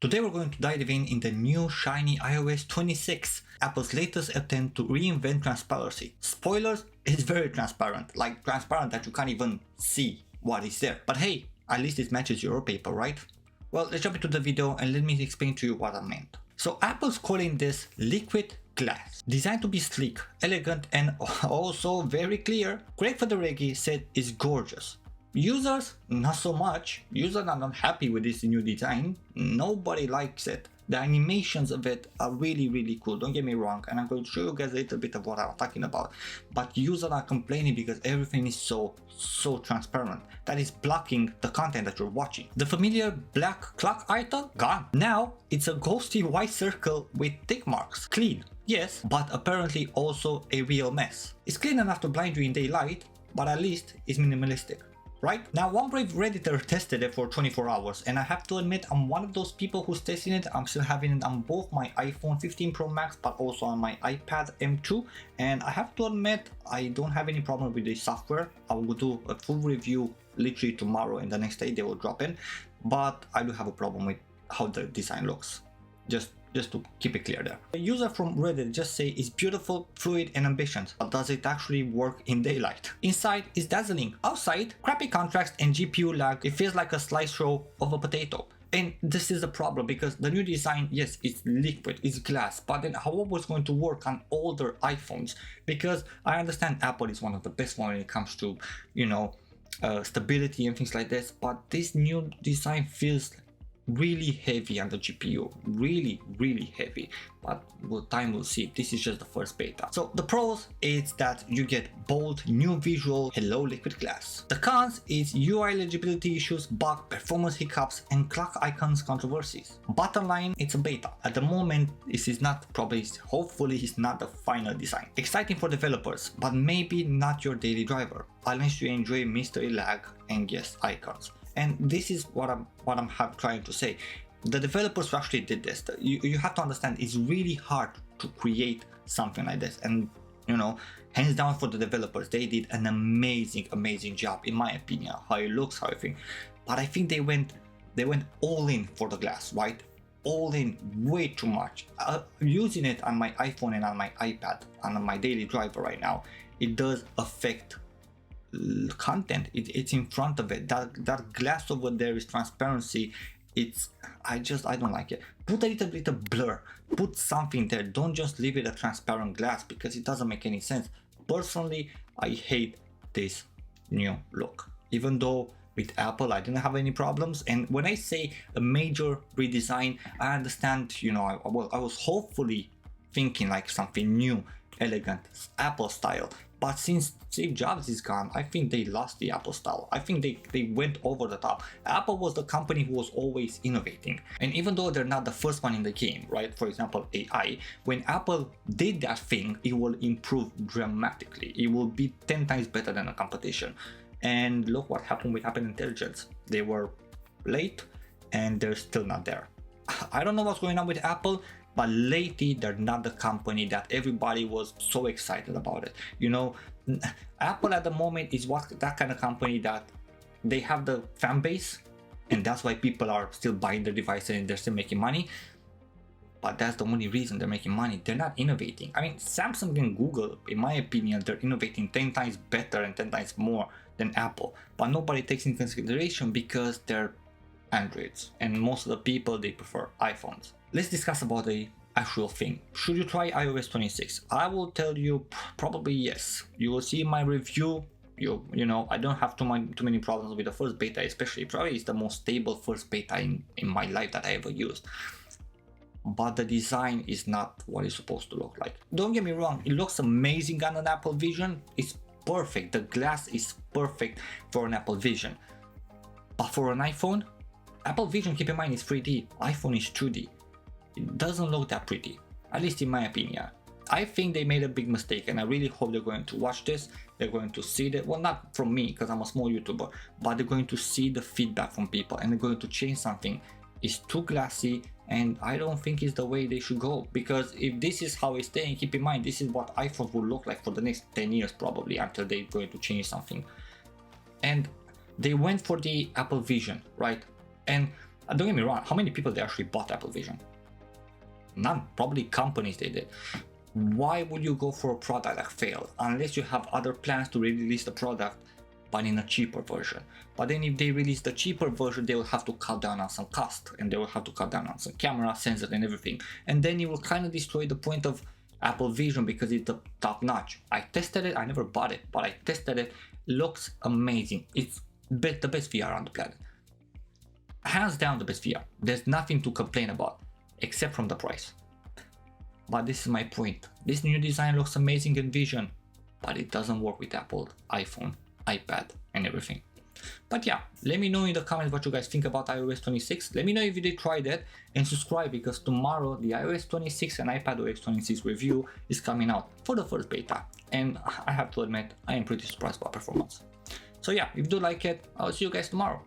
Today we're going to dive in the new shiny iOS 26, Apple's latest attempt to reinvent transparency. Spoilers, it's very transparent, like transparent that you can't even see what is there. But hey, at least it matches your paper, right? Well, let's jump into the video and let me explain to you what I meant. So Apple's calling this liquid glass, designed to be sleek, elegant, and also very clear. Great for the reggae, said is gorgeous. Users, not so much. Users are not happy with this new design. Nobody likes it. The animations of it are really cool, don't get me wrong, and I'm going to show you guys a little bit of what I'm talking about. But users are complaining because everything is so transparent that is blocking the content that you're watching. The familiar black clock icon, gone. Now it's a ghosty white circle with tick marks. Clean, yes, but apparently also a real mess. It's clean enough to blind you in daylight, but at least it's minimalistic. Right? Now, one brave redditor tested it for 24 hours, and I have to admit I'm one of those people who's testing it. I'm still having it on both my iPhone 15 Pro Max but also on my iPad M2, and I have to admit I don't have any problem with the software. I will do a full review literally tomorrow, and the next day they will drop in, but I do have a problem with how the design looks. Just to keep it clear there. A user from Reddit just say it's beautiful, fluid and ambitious, but does it actually work in daylight? Inside is dazzling, outside crappy contrast and GPU lag. It feels like a slideshow of a potato. And this is a problem because the new design, yes, it's liquid, it's glass, but then how was going to work on older iPhones? Because I understand Apple is one of the best one when it comes to, stability and things like this, but this new design feels really heavy on the GPU, really heavy, but time will see. This is just the first beta. So the pros is that you get bold new visual, hello liquid glass. The cons is UI legibility issues, bug, performance hiccups and clock icons controversies. Bottom line, it's a beta. At the moment, this is not hopefully it's not the final design. Exciting for developers, but maybe not your daily driver, unless you enjoy mystery lag and yes, icons. And this is what I'm trying to say. The developers who actually did this, you have to understand it's really hard to create something like this. And hands down for the developers, they did an amazing job in my opinion. How it looks, how everything. But I think they went all in for the glass, right? All in way too much. Using it on my iPhone and on my iPad and on my daily driver right now, it does affect content. It's in front of it. That glass over there is transparency. I don't like it. Put a little bit of blur, put something there. Don't just leave it a transparent glass because it doesn't make any sense. Personally, I hate this new look, even though with Apple I didn't have any problems. And when I say a major redesign, I understand, I was hopefully thinking like something new, elegant, Apple style. But since Steve Jobs is gone, I think they lost the Apple style. I think they went over the top. Apple was the company who was always innovating. And even though they're not the first one in the game, right? For example, AI, when Apple did that thing, it will improve dramatically. It will be 10 times better than the competition. And look what happened with Apple Intelligence. They were late and they're still not there. I don't know what's going on with Apple, but lately they're not the company that everybody was so excited about it. Apple at the moment is that kind of company that they have the fan base, and that's why people are still buying their devices and they're still making money. But that's the only reason they're making money. They're not innovating. I mean, Samsung and Google, in my opinion, they're innovating 10 times better and 10 times more than Apple. But nobody takes into consideration because they're Androids, and most of the people, they prefer iPhones. Let's discuss about the actual thing. Should you try iOS 26? I will tell you probably yes. You will see my review. I don't have too many problems with the first beta, especially. Probably it's the most stable first beta in my life that I ever used. But the design is not what it's supposed to look like. Don't get me wrong, it looks amazing on an Apple Vision. It's perfect. The glass is perfect for an Apple Vision. But for an iPhone, Apple Vision, keep in mind, is 3D. iPhone is 2D. It doesn't look that pretty, at least in my opinion. I think they made a big mistake, and I really hope they're going to watch this. They're going to see that, well, not from me because I'm a small YouTuber, but they're going to see the feedback from people and they're going to change something. It's too glassy, and I don't think it's the way they should go, because if this is how it's staying, keep in mind, this is what iPhones will look like for the next 10 years probably, until they're going to change something. And they went for the Apple Vision, right? And Don't get me wrong, how many people they actually bought Apple Vision? None. Probably companies they did. Why would you go for a product that failed unless you have other plans to release the product but in a cheaper version? But then if they release the cheaper version, they will have to cut down on some cost, and they will have to cut down on some camera, sensor and everything, and then you will kind of destroy the point of Apple Vision because it's the top notch. I tested it, I never bought it, but I tested it. Looks amazing. It's the best VR on the planet, hands down the best VR. There's nothing to complain about except from the price. But this is my point. This new design looks amazing in Vision, but it doesn't work with Apple, iPhone, iPad and everything. But yeah, let me know in the comments what you guys think about iOS 26. Let me know if you did try that, and subscribe because tomorrow the iOS 26 and iPadOS 26 review is coming out for the first beta, and I have to admit I am pretty surprised by performance. So yeah, if you do like it, I'll see you guys tomorrow.